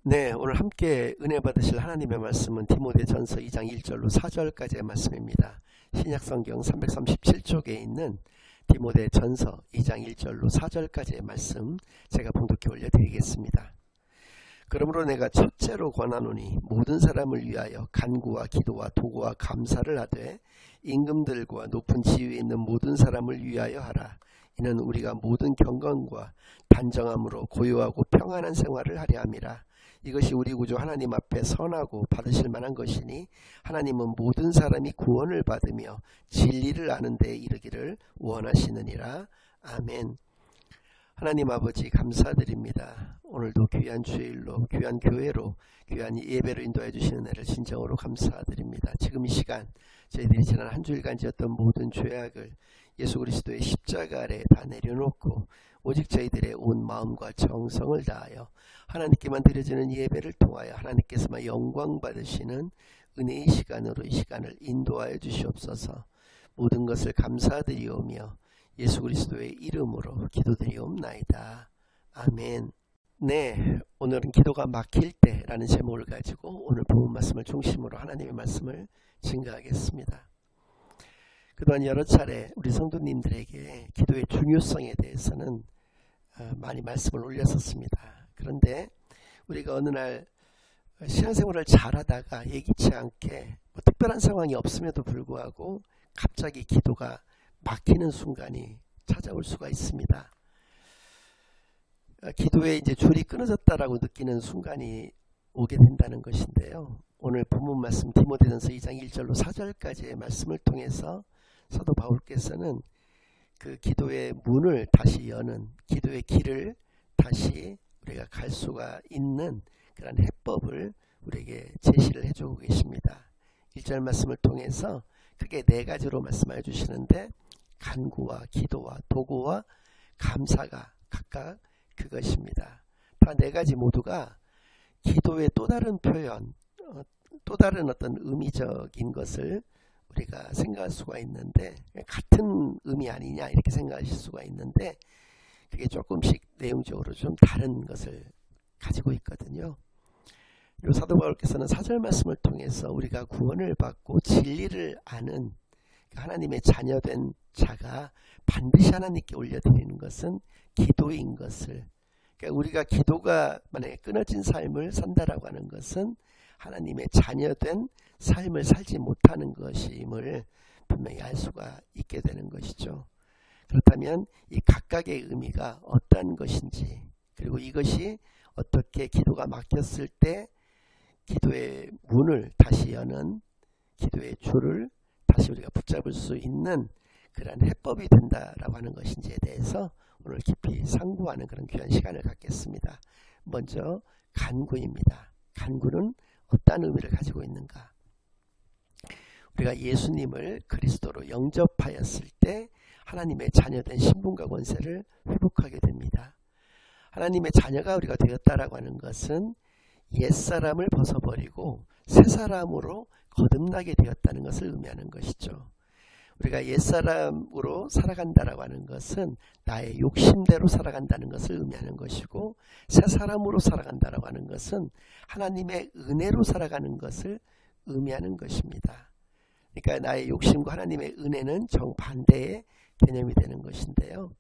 네, 오늘 함께 은혜 받으실 하나님의 말씀은 디모데전서 2장 1절로 4절까지의 말씀입니다. 신약성경 337쪽에 있는 디모데전서 2장 1절로 4절까지의 말씀 제가 봉독해 올려드리겠습니다. 그러므로 내가 첫째로 권하노니 모든 사람을 위하여 간구와 기도와 도구와 감사를 하되 임금들과 높은 지위에 있는 모든 사람을 위하여 하라. 이는 우리가 모든 경건과 단정함으로 고요하고 평안한 생활을 하려 함이라. 이것이 우리 구주 하나님 앞에 선하고 받으실 만한 것이니 하나님은 모든 사람이 구원을 받으며 진리를 아는 데에 이르기를 원하시느니라. 아멘. 하나님 아버지 감사드립니다. 오늘도 귀한 주일로 귀한 교회로 귀한 예배로 인도해 주시는 은혜를 진정으로 감사드립니다. 지금 이 시간 저희들이 지난 한 주일간 지었던 모든 죄악을 예수 그리스도의 십자가 아래 다 내려놓고 오직 저희들의 온 마음과 정성을 다하여 하나님께만 드려지는 예배를 통하여 하나님께서만 영광 받으시는 은혜의 시간으로 이 시간을 인도하여 주시옵소서. 모든 것을 감사드리오며 예수 그리스도의 이름으로 기도드리옵나이다. 아멘. 네, 오늘은 기도가 막힐 때라는 제목을 가지고 오늘 본문 말씀을 중심으로 하나님의 말씀을 증거하겠습니다. 그동안 여러 차례 우리 성도님들에게 기도의 중요성에 대해서는 많이 말씀을 올렸었습니다. 그런데 우리가 어느 날 신앙생활을 잘하다가 예기치 않게 특별한 상황이 없음에도 불구하고 갑자기 기도가 막히는 순간이 찾아올 수가 있습니다. 기도에 이제 줄이 끊어졌다라고 느끼는 순간이 오게 된다는 것인데요. 오늘 본문 말씀 디모데전서 2장 1절로 4절까지의 말씀을 통해서 사도 바울께서는 그 기도의 문을 다시 여는, 기도의 길을 다시 우리가 갈 수가 있는 그런 해법을 우리에게 제시를 해주고 계십니다. 1절 말씀을 통해서 크게 네 가지로 말씀해 주시는데 간구와 기도와 도구와 감사가 각각 그것입니다. 다 네 가지 모두가 기도의 또 다른 표현, 또 다른 어떤 의미적인 것을 우리가 생각할 수가 있는데 같은 의미 아니냐 이렇게 생각하실 수가 있는데 그게 조금씩 내용적으로 좀 다른 것을 가지고 있거든요. 그리고 사도 바울께서는 4절 말씀을 통해서 우리가 구원을 받고 진리를 아는 하나님의 자녀된 자가 반드시 하나님께 올려드리는 것은 기도인 것을, 그러니까 우리가 기도가 만약에 끊어진 삶을 산다라고 하는 것은 하나님의 자녀된 삶을 살지 못하는 것임을 분명히 알 수가 있게 되는 것이죠. 그렇다면 이 각각의 의미가 어떤 것인지, 그리고 이것이 어떻게 기도가 막혔을 때 기도의 문을 다시 여는, 기도의 줄을 다시 우리가 붙잡을 수 있는 그런 해법이 된다라고 하는 것인지에 대해서 오늘 깊이 상고하는 그런 귀한 시간을 갖겠습니다. 먼저 간구입니다. 간구는 어떤 의미를 가지고 있는가? 우리가 예수님을 그리스도로 영접하였을 때 하나님의 자녀된 신분과 권세를 회복하게 됩니다. 하나님의 자녀가 우리가 되었다라고 하는 것은 옛사람을 벗어버리고 새사람으로 거듭나게 되었다는 것을 의미하는 것이죠. 우리가 옛사람으로 살아간다라고 하는 것은 나의 욕심대로 살아간다는 것을 의미하는 것이고, 새사람으로 살아간다라고 하는 것은 하나님의 은혜로 살아가는 것을 의미하는 것입니다. 그러니까 나의 욕심과 하나님의 은혜는 정반대의 개념이 되는 것인데요.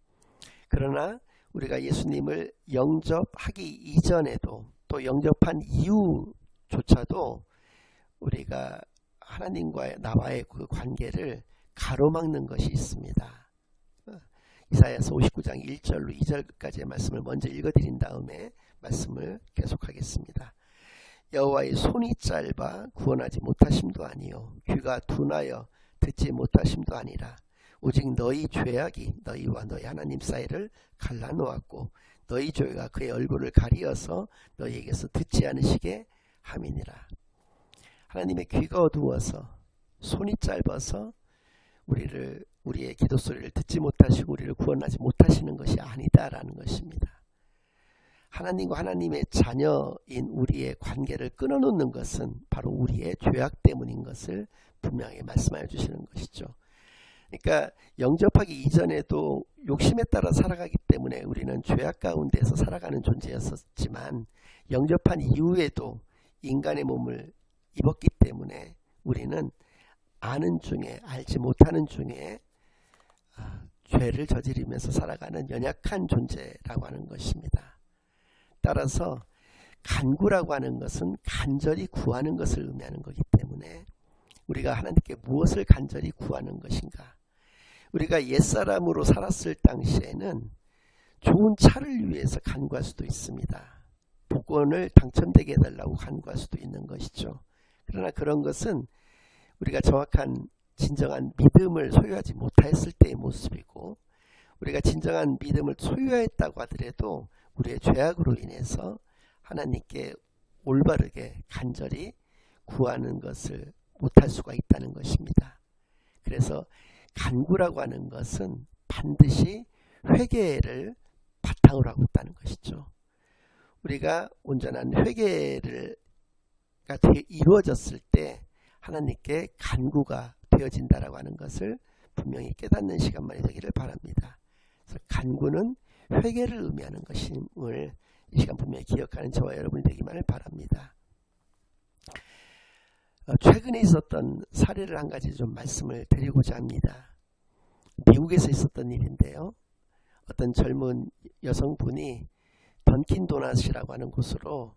그러나 우리가 예수님을 영접하기 이전에도 또 영접한 이후조차도 우리가 하나님과의 나와의 그 관계를 가로막는 것이 있습니다. 이사야서 59장 1절로 2절까지의 말씀을 먼저 읽어드린 다음에 말씀을 계속하겠습니다. 여호와의 손이 짧아 구원하지 못하심도 아니요 귀가 둔하여 듣지 못하심도 아니라 오직 너희 죄악이 너희와 너희 하나님 사이를 갈라놓았고 너희 죄가 그의 얼굴을 가리어서 너희에게서 듣지 않으시게 함이니라. 하나님의 귀가 어두워서 손이 짧아서 우리의 기도 소리를 듣지 못하시고 우리를 구원하지 못하시는 것이 아니다라는 것입니다. 하나님과 하나님의 자녀인 우리의 관계를 끊어놓는 것은 바로 우리의 죄악 때문인 것을 분명히 말씀하여 주시는 것이죠. 그러니까 영접하기 이전에도 욕심에 따라 살아가기 때문에 우리는 죄악 가운데서 살아가는 존재였었지만 영접한 이후에도 인간의 몸을 입었기 때문에 우리는 아는 중에 알지 못하는 중에 죄를 저지르면서 살아가는 연약한 존재라고 하는 것입니다. 따라서 간구라고 하는 것은 간절히 구하는 것을 의미하는 거기 때문에 우리가 하나님께 무엇을 간절히 구하는 것인가? 우리가 옛사람으로 살았을 당시에는 좋은 차를 위해서 간구할 수도 있습니다. 복권을 당첨되게 해달라고 간구할 수도 있는 것이죠. 그러나 그런 것은 우리가 정확한 진정한 믿음을 소유하지 못했을 때의 모습이고, 우리가 진정한 믿음을 소유했다고 하더라도 우리의 죄악으로 인해서 하나님께 올바르게 간절히 구하는 것을 못할 수가 있다는 것입니다. 그래서 간구라고 하는 것은 반드시 회개를 바탕으로 하고 있다는 것이죠. 우리가 온전한 회개가 이루어졌을 때 하나님께 간구가 되어진다라고 하는 것을 분명히 깨닫는 시간만이 되기를 바랍니다. 그래서 간구는 회개를 의미하는 것임을 이 시간 분명히 기억하는 저와 여러분이 되기만을 바랍니다. 최근에 있었던 사례를 한 가지 좀 말씀을 드리고자 합니다. 미국에서 있었던 일인데요. 어떤 젊은 여성분이 던킨 도넛이라고 하는 곳으로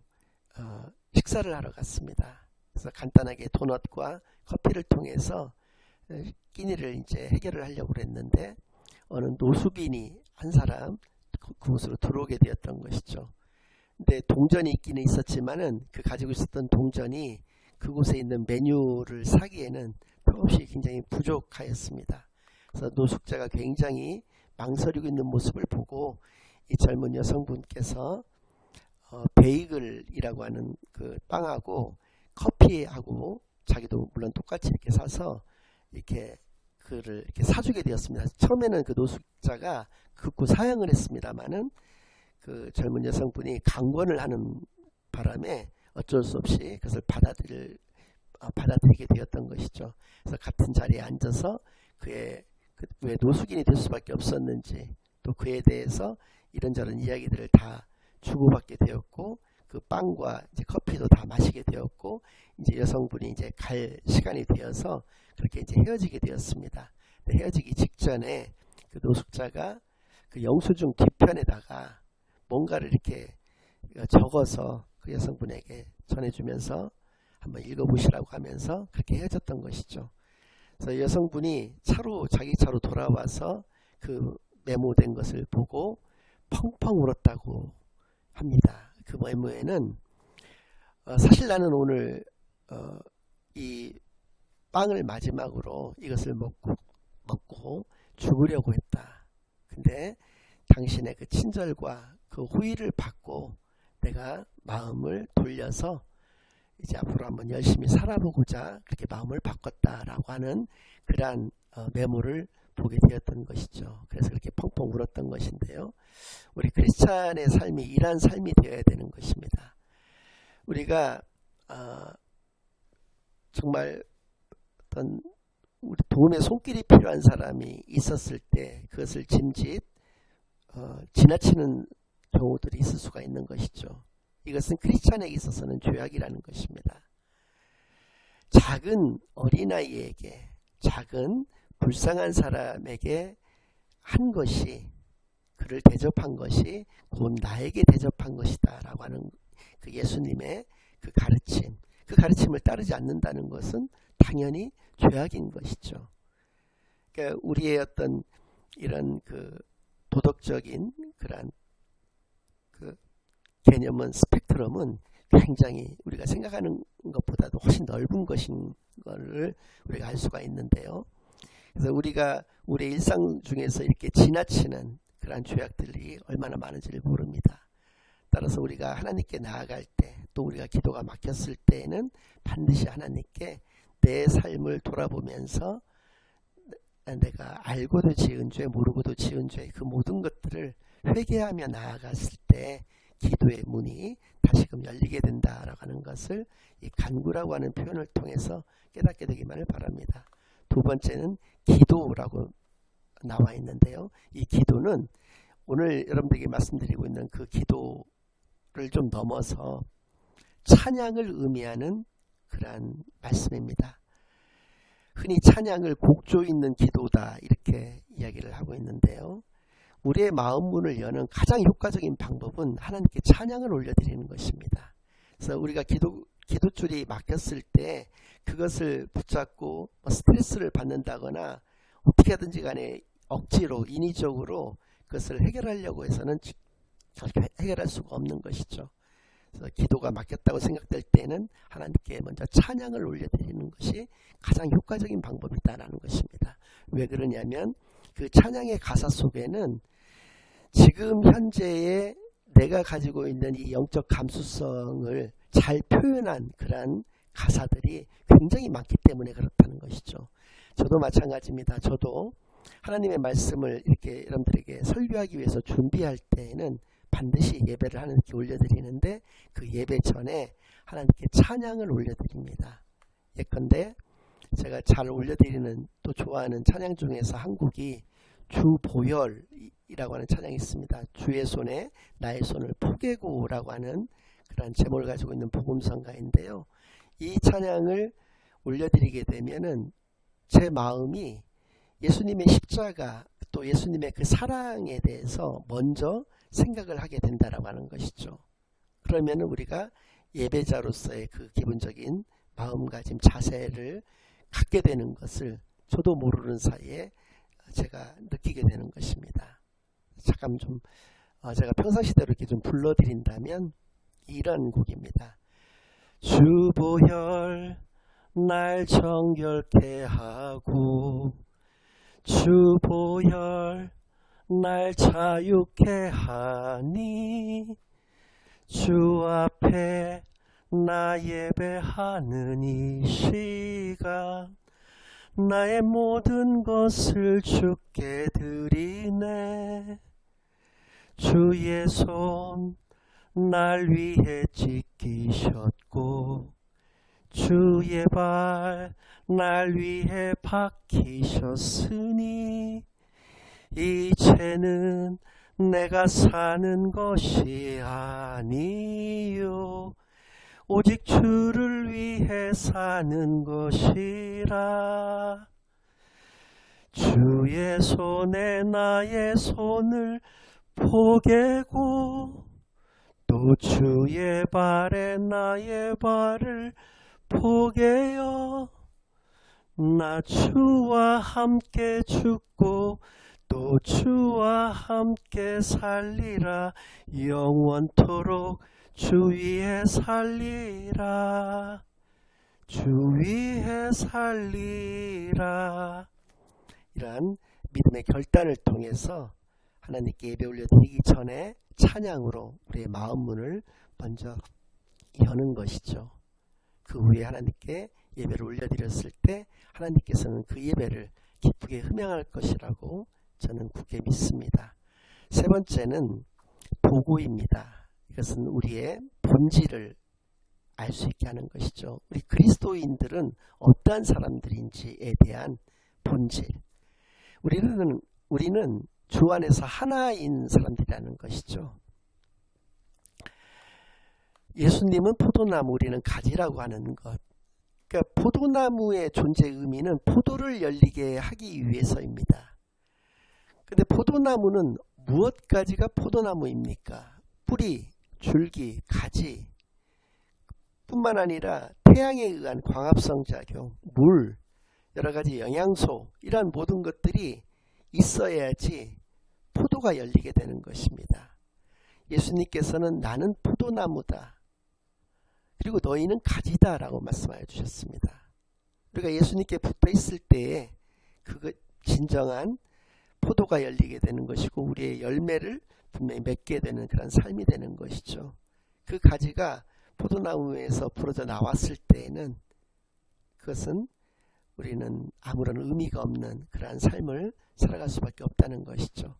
식사를 하러 갔습니다. 그래서 간단하게 도넛과 커피를 통해서 끼니를 이제 해결을 하려고 했는데 어느 노숙인이 한 사람 그곳으로 들어오게 되었던 것이죠. 근데 동전이 있기는 있었지만은 그 가지고 있었던 동전이 그곳에 있는 메뉴를 사기에는 턱없이 굉장히 부족하였습니다. 그래서 노숙자가 굉장히 망설이고 있는 모습을 보고 이 젊은 여성분께서 베이글이라고 하는 그 빵하고 커피하고 자기도 물론 똑같이 이렇게 사서 이렇게 그를 이렇게 사주게 되었습니다. 처음에는 그 노숙자가 극구 사양을 했습니다만은 그 젊은 여성분이 강권을 하는 바람에 어쩔 수 없이 그것을 받아들이게 되었던 것이죠. 그래서 같은 자리에 앉아서 그의 왜 노숙인이 될 수밖에 없었는지, 또 그에 대해서 이런저런 이야기들을 다 주고받게 되었고, 그 빵과 이제 커피도 다 마시게 되었고, 이제 여성분이 이제 갈 시간이 되어서 그렇게 이제 헤어지게 되었습니다. 헤어지기 직전에 그 노숙자가 그 영수증 뒤편에다가 뭔가를 이렇게 적어서 그 여성분에게 전해주면서 한번 읽어보시라고 하면서 그렇게 헤어졌던 것이죠. 그래서 여성분이 자기 차로 돌아와서 그 메모된 것을 보고 펑펑 울었다고 합니다. 그 메모에는 사실 나는 오늘 이 빵을 마지막으로 이것을 먹고 죽으려고 했다. 근데 당신의 그 친절과 그 호의를 받고 내가 마음을 돌려서 이제 앞으로 한번 열심히 살아보고자 그렇게 마음을 바꿨다라고 하는 그러한 메모를 보게 되었던 것이죠. 그래서 그렇게 펑펑 울었던 것인데요. 우리 크리스찬의 삶이 이러한 삶이 되어야 되는 것입니다. 우리가 정말 어떤 우리 도움의 손길이 필요한 사람이 있었을 때 그것을 지나치는 경우들이 있을 수가 있는 것이죠. 이것은 크리스찬에게 있어서는 죄악이라는 것입니다. 작은 어린아이에게, 작은 불쌍한 사람에게 한 것이, 그를 대접한 것이 곧 나에게 대접한 것이다 라고 하는 그 예수님의 그 가르침을 따르지 않는다는 것은 당연히 죄악인 것이죠. 그러니까 우리의 어떤 이런 그 도덕적인 그런 그 개념은, 스펙트럼은 굉장히 우리가 생각하는 것보다도 훨씬 넓은 것인 것을 우리가 알 수가 있는데요. 그래서 우리가 우리의 일상 중에서 이렇게 지나치는 그러한 죄악들이 얼마나 많은지를 모릅니다. 따라서 우리가 하나님께 나아갈 때, 또 우리가 기도가 막혔을 때에는 반드시 하나님께 내 삶을 돌아보면서 내가 알고도 지은 죄, 모르고도 지은 죄, 그 모든 것들을 회개하며 나아갔을 때 기도의 문이 다시금 열리게 된다라고 하는 것을 이 간구라고 하는 표현을 통해서 깨닫게 되기만을 바랍니다. 두 번째는 기도라고 나와 있는데요. 이 기도는 오늘 여러분들에게 말씀드리고 있는 그 기도 좀 넘어서 찬양을 의미하는 그러한 말씀입니다. 흔히 찬양을 곡조 있는 기도다 이렇게 이야기를 하고 있는데요. 우리의 마음 문을 여는 가장 효과적인 방법은 하나님께 찬양을 올려드리는 것입니다. 그래서 우리가 기도줄이 막혔을 때 그것을 붙잡고 스트레스를 받는다거나 어떻게 하든지 간에 억지로 인위적으로 그것을 해결하려고 해서는 해결할 수가 없는 것이죠. 그래서 기도가 막혔다고 생각될 때는 하나님께 먼저 찬양을 올려드리는 것이 가장 효과적인 방법이다라는 것입니다. 왜 그러냐면 그 찬양의 가사 속에는 지금 현재의 내가 가지고 있는 이 영적 감수성을 잘 표현한 그러한 가사들이 굉장히 많기 때문에 그렇다는 것이죠. 저도 마찬가지입니다. 저도 하나님의 말씀을 이렇게 여러분들에게 설교하기 위해서 준비할 때에는 반드시 예배를 하나님께 올려드리는데 그 예배 전에 하나님께 찬양을 올려드립니다. 예컨대 제가 잘 올려드리는 또 좋아하는 찬양 중에서 한 곡이 주보혈이라고 하는 찬양이 있습니다. 주의 손에 나의 손을 포개고라고 하는 그런 제목을 가지고 있는 복음성가인데요. 이 찬양을 올려드리게 되면은 제 마음이 예수님의 십자가 또 예수님의 그 사랑에 대해서 먼저 생각을 하게 된다라고 하는 것이죠. 그러면은 우리가 예배자로서의 그 기본적인 마음가짐 자세를 갖게 되는 것을 저도 모르는 사이에 제가 느끼게 되는 것입니다. 잠깐 좀 제가 평상시대로 이렇게 좀 불러드린다면 이런 곡입니다. 주보혈 날 정결케 하고 주보혈 날 자유케 하니 주 앞에 나 예배하는 이 시간 나의 모든 것을 주께 드리네. 주의 손 날 위해 찢기셨고 주의 발 날 위해 박히셨으니 이제는 내가 사는 것이 아니요 오직 주를 위해 사는 것이라. 주의 손에 나의 손을 포개고 또 주의 발에 나의 발을 포개어 나 주와 함께 죽고 또 주와 함께 살리라. 영원토록 주 위에 살리라. 주 위에 살리라. 이러한 믿음의 결단을 통해서 하나님께 예배 올려드리기 전에 찬양으로 우리의 마음 문을 먼저 여는 것이죠. 그 후에 하나님께 예배를 올려드렸을 때 하나님께서는 그 예배를 기쁘게 흠양할 것이라고 저는 굳게 믿습니다. 세 번째는 보고입니다. 이것은 우리의 본질을 알 수 있게 하는 것이죠. 우리 그리스도인들은 어떠한 사람들인지에 대한 본질. 우리는 주 안에서 하나인 사람들이라는 것이죠. 예수님은 포도나무, 우리는 가지라고 하는 것. 그러니까 포도나무의 존재 의미는 포도를 열리게 하기 위해서입니다. 근데 포도나무는 무엇까지가 포도나무입니까? 뿌리, 줄기, 가지 뿐만 아니라 태양에 의한 광합성 작용, 물, 여러가지 영양소 이러한 모든 것들이 있어야지 포도가 열리게 되는 것입니다. 예수님께서는 나는 포도나무다. 그리고 너희는 가지다 라고 말씀하여 주셨습니다. 우리가 예수님께 붙어 있을 때에 그 진정한 포도가 열리게 되는 것이고 우리의 열매를 분명히 맺게 되는 그런 삶이 되는 것이죠. 그 가지가 포도나무에서 부러져 나왔을 때에는 그것은 우리는 아무런 의미가 없는 그러한 삶을 살아갈 수밖에 없다는 것이죠.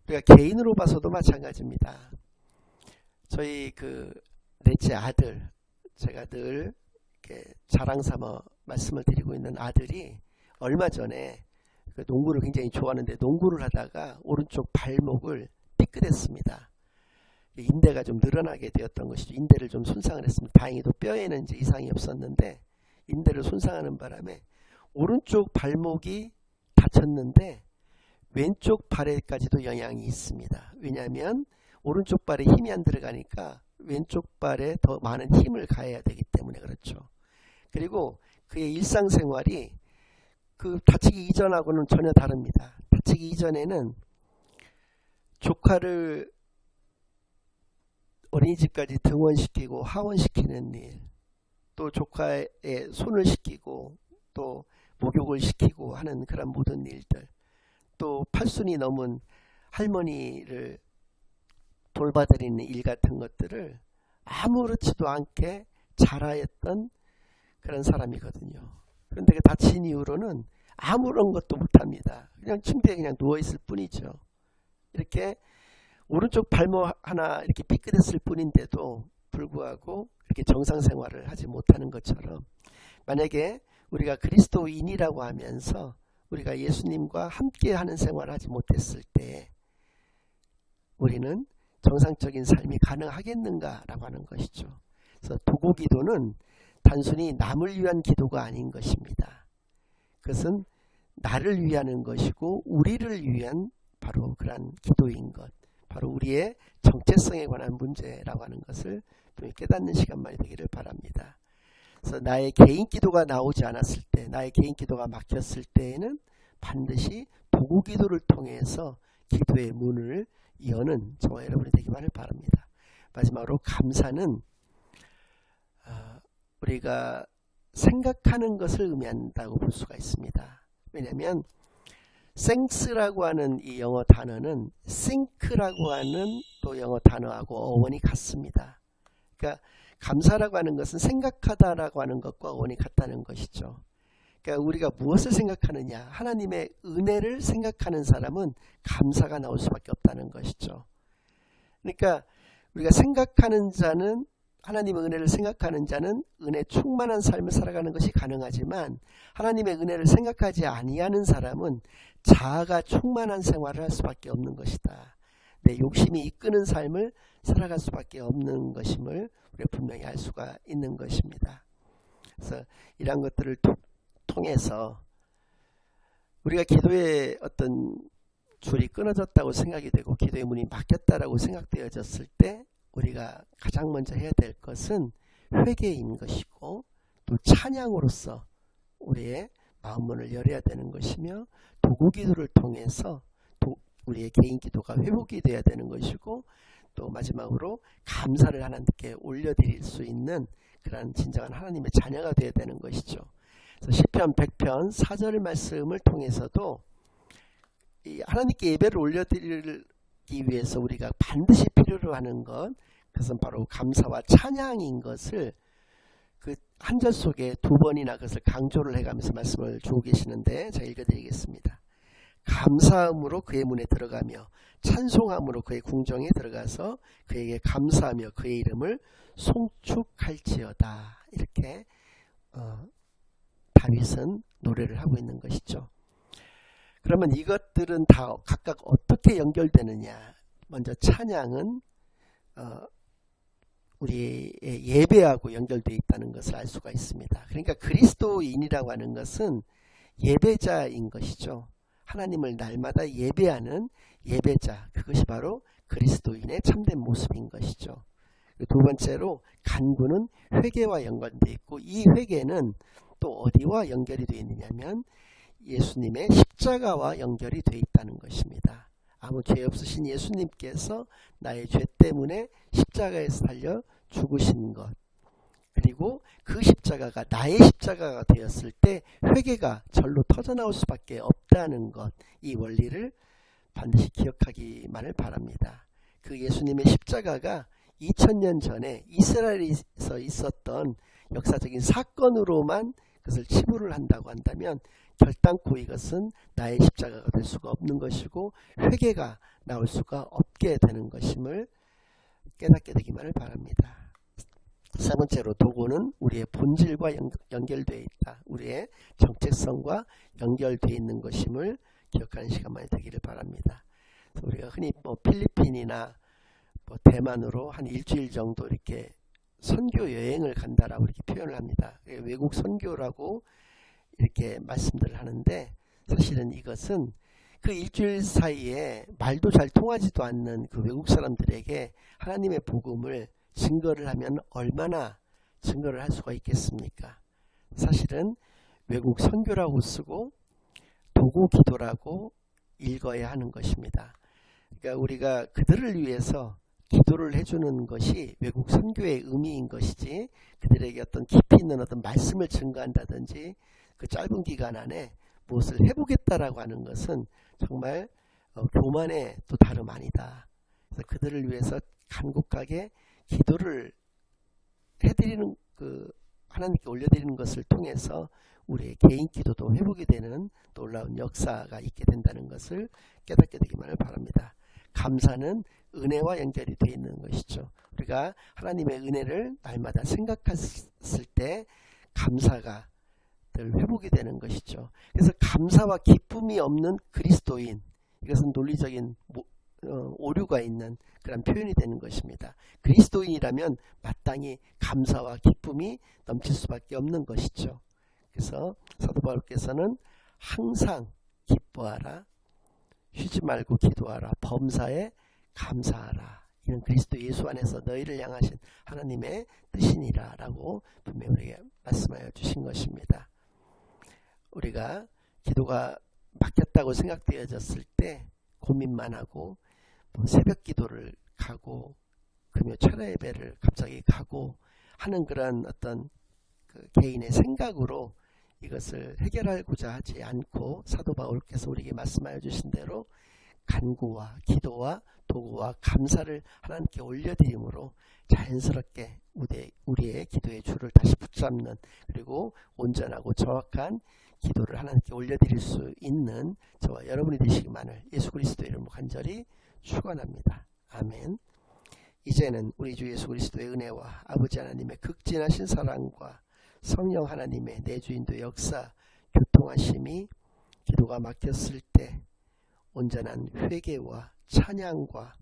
우리가 개인으로 봐서도 마찬가지입니다. 저희 넷째 아들, 제가 늘 이렇게 자랑 삼아 말씀을 드리고 있는 아들이 얼마 전에 농구를 굉장히 좋아하는데 농구를 하다가 오른쪽 발목을 삐끗했습니다. 인대가 좀 늘어나게 되었던 것이죠. 인대를 좀 손상을 했습니다. 다행히도 뼈에는 이제 이상이 없었는데 인대를 손상하는 바람에 오른쪽 발목이 다쳤는데 왼쪽 발에까지도 영향이 있습니다. 왜냐하면 오른쪽 발에 힘이 안 들어가니까 왼쪽 발에 더 많은 힘을 가해야 되기 때문에 그렇죠. 그리고 그의 일상생활이 그 다치기 이전하고는 전혀 다릅니다. 다치기 이전에는 조카를 어린이집까지 등원시키고 하원시키는 일, 또 조카의 손을 씻기고 또 목욕을 시키고 하는 그런 모든 일들, 또 팔순이 넘은 할머니를 돌봐드리는 일 같은 것들을 아무렇지도 않게 잘하였던 그런 사람이거든요. 그런데 그 다친 이후로는 아무런 것도 못합니다. 그냥 침대에 그냥 누워있을 뿐이죠. 이렇게 오른쪽 발목 하나 이렇게 삐끗했을 뿐인데도 불구하고 이렇게 정상 생활을 하지 못하는 것처럼, 만약에 우리가 그리스도인이라고 하면서 우리가 예수님과 함께 하는 생활을 하지 못했을 때 우리는 정상적인 삶이 가능하겠는가라고 하는 것이죠. 그래서 도구기도는 단순히 남을 위한 기도가 아닌 것입니다. 그것은 나를 위하는 것이고 우리를 위한 바로 그러한 기도인 것, 바로 우리의 정체성에 관한 문제라고 하는 것을 깨닫는 시간만이 되기를 바랍니다. 그래서 나의 개인 기도가 나오지 않았을 때, 나의 개인 기도가 막혔을 때에는 반드시 도구 기도를 통해서 기도의 문을 여는 저와 여러분이 되기만을 바랍니다. 마지막으로 감사는 우리가 생각하는 것을 의미한다고 볼 수가 있습니다. 왜냐하면 thanks라고 하는 이 영어 단어는 think라고 하는 또 영어 단어하고 어원이 같습니다. 그러니까 감사라고 하는 것은 생각하다라고 하는 것과 어원이 같다는 것이죠. 그러니까 우리가 무엇을 생각하느냐, 하나님의 은혜를 생각하는 사람은 감사가 나올 수밖에 없다는 것이죠. 그러니까 우리가 생각하는 자는, 하나님의 은혜를 생각하는 자는 은혜 충만한 삶을 살아가는 것이 가능하지만 하나님의 은혜를 생각하지 아니하는 사람은 자아가 충만한 생활을 할 수밖에 없는 것이다. 내 욕심이 이끄는 삶을 살아갈 수밖에 없는 것임을 우리가 분명히 알 수가 있는 것입니다. 그래서 이러한 것들을 통해서 우리가 기도의 어떤 줄이 끊어졌다고 생각이 되고 기도의 문이 막혔다라고 생각되어졌을 때 우리가 가장 먼저 해야 될 것은 회개인 것이고, 또 찬양으로서 우리의 마음문을 열어야 되는 것이며, 도구 기도를 통해서 우리의 개인 기도가 회복이 되어야 되는 것이고, 또 마지막으로 감사를 하나님께 올려드릴 수 있는 그런 진정한 하나님의 자녀가 되어야 되는 것이죠. 그래서 시편 100편 4절 말씀을 통해서도 이 하나님께 예배를 올려드리기 위해서 우리가 반드시 필요로 하는 것, 그것은 바로 감사와 찬양인 것을 그 한 절 속에 두 번이나 그것을 강조를 해가면서 말씀을 주고 계시는데, 제가 읽어드리겠습니다. 감사함으로 그의 문에 들어가며 찬송함으로 그의 궁정에 들어가서 그에게 감사하며 그의 이름을 송축할지어다. 이렇게 다윗은 노래를 하고 있는 것이죠. 그러면 이것들은 다 각각 어떻게 연결되느냐. 먼저 찬양은 우리의 예배하고 연결되어 있다는 것을 알 수가 있습니다. 그러니까 그리스도인이라고 하는 것은 예배자인 것이죠. 하나님을 날마다 예배하는 예배자, 그것이 바로 그리스도인의 참된 모습인 것이죠. 두 번째로 간구는 회개와 연관되어 있고, 이 회개는 또 어디와 연결이 되어 있느냐면 예수님의 십자가와 연결이 되어 있다는 것입니다. 아무 죄 없으신 예수님께서 나의 죄 때문에 십자가에서 달려 죽으신 것, 그리고 그 십자가가 나의 십자가가 되었을 때 회개가 절로 터져나올 수밖에 없다는 것, 이 원리를 반드시 기억하기만을 바랍니다. 그 예수님의 십자가가 2000년 전에 이스라엘에서 있었던 역사적인 사건으로만 그것을 치부를 한다고 한다면 결단코 이것은 나의 십자가가 될 수가 없는 것이고 회개가 나올 수가 없게 되는 것임을 깨닫게 되기만을 바랍니다. 세 번째로 도구는 우리의 본질과 연결되어 있다. 우리의 정체성과 연결되어 있는 것임을 기억하는 시간만이 되기를 바랍니다. 우리가 흔히 필리핀이나 뭐 대만으로 한 일주일 정도 이렇게 선교 여행을 간다라고 이렇게 표현을 합니다. 외국 선교라고 이렇게 말씀들을 하는데, 사실은 이것은 그 일주일 사이에 말도 잘 통하지도 않는 그 외국 사람들에게 하나님의 복음을 증거를 하면 얼마나 증거를 할 수가 있겠습니까? 사실은 외국 선교라고 쓰고 도고 기도라고 읽어야 하는 것입니다. 그러니까 우리가 그들을 위해서 기도를 해주는 것이 외국 선교의 의미인 것이지, 그들에게 어떤 깊이 있는 어떤 말씀을 증거한다든지 그 짧은 기간 안에 무엇을 해보겠다라고 하는 것은 정말 교만의 또 다름 아니다. 그래서 그들을 위해서 간곡하게 기도를 해드리는, 그 하나님께 올려드리는 것을 통해서 우리의 개인 기도도 회복이 되는 놀라운 역사가 있게 된다는 것을 깨닫게 되기만을 바랍니다. 감사는 은혜와 연결이 되어 있는 것이죠. 우리가 하나님의 은혜를 날마다 생각했을 때 감사가 늘 회복이 되는 것이죠. 그래서 감사와 기쁨이 없는 그리스도인, 이것은 논리적인 오류가 있는 그런 표현이 되는 것입니다. 그리스도인이라면 마땅히 감사와 기쁨이 넘칠 수밖에 없는 것이죠. 그래서 사도 바울께서는 항상 기뻐하라, 쉬지 말고 기도하라, 범사에 감사하라, 이는 그리스도 예수 안에서 너희를 향하신 하나님의 뜻이니라 라고 분명히 우리에게 말씀하여 주신 것입니다. 우리가 기도가 막혔다고 생각되어졌을 때 고민만 하고 새벽 기도를 가고 금요 철야 예배를 갑자기 가고 하는 그런 어떤 그 개인의 생각으로 이것을 해결하고자 하지 않고, 사도 바울께서 우리에게 말씀하여 주신 대로 간구와 기도와 도구와 감사를 하나님께 올려드림으로 자연스럽게 우리의 기도의 줄을 다시 붙잡는, 그리고 온전하고 정확한 기도를 하나님께 올려드릴 수 있는 저와 여러분이 되시기만을 예수 그리스도의 이름으로 간절히 축원합니다. 아멘. 이제는 우리 주 예수 그리스도의 은혜와 아버지 하나님의 극진하신 사랑과 성령 하나님의 내주인도의 역사, 교통하심이 기도가 막혔을 때 온전한 회개와 찬양과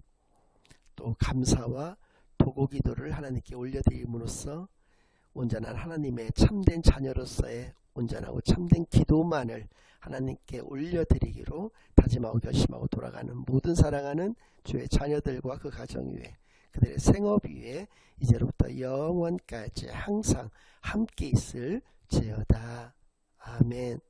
또 감사와 도고 기도를 하나님께 올려드림으로써 온전한 하나님의 참된 자녀로서의 온전하고 참된 기도만을 하나님께 올려드리기로 다짐하고 결심하고 돌아가는 모든 사랑하는 주의 자녀들과 그 가정 위에, 그들의 생업 위에 이제로부터 영원까지 항상 함께 있을지어다. 아멘.